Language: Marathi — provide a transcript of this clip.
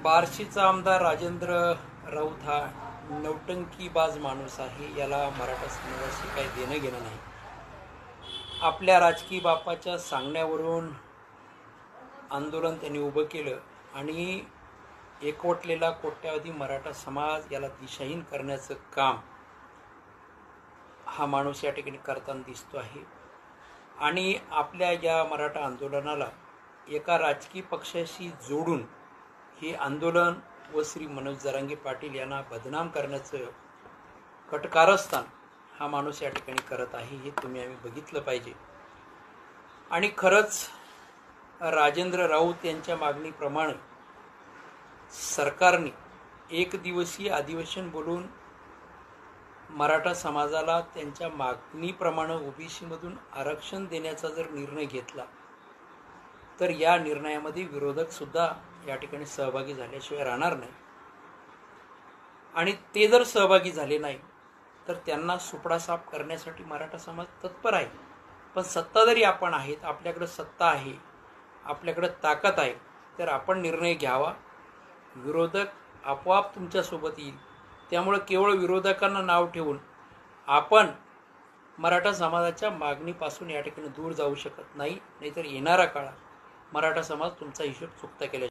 बार्शीचा आमदार राजेंद्र राऊत हा नौटंकीबाज माणूस आहे. याला मराठा समाजाशी काही देणं घेणं नाही. आपल्या राजकीय बापाच्या सांगण्यावरून आंदोलन त्यांनी उभं केलं आणि एकवटलेला कोट्यावधी मराठा समाज याला दिशाहीन करण्याचं काम हा माणूस या ठिकाणी करताना दिसतो आहे. आणि आपल्या या मराठा आंदोलनाला एका राजकीय पक्षाशी जोडून हे आंदोलन व श्री मनोज जरांगे पाटील यांना बदनाम करण्याचं कटकारस्थान हा माणूस या ठिकाणी करत आहे. हे आम्ही बघितलं पाहिजे. आणि खरंच राजेंद्र राऊत यांच्या मागणीप्रमाणे सरकारने एक दिवसीय अधिवेशन बोलून मराठा समाजाला त्यांच्या मागणीप्रमाणे ओबीसीमधून आरक्षण देण्याचा जर निर्णय घेतला तर या निर्णयामध्ये विरोधक सुद्धा या ठिकाणी सहभागी झाल्याशिवाय राहणार नाही. आणि ते जर सहभागी झाले नाही तर त्यांना सुपडा साफ करण्यासाठी मराठा समाज तत्पर आहे. पण सत्ताधारी आपण आहेत, आपल्याकडे सत्ता आहे, आपल्याकडे ताकद आहे, तर आपण निर्णय घ्यावा. विरोधक आपोआप तुमच्यासोबत येईल. त्यामुळे केवळ विरोधकांना नाव ठेवून आपण मराठा समाजाच्या मागणीपासून या ठिकाणी दूर जाऊ शकत नाही. नाहीतर येणारा काळात मराठा समाज तुमचा हिशोब चुकता केला.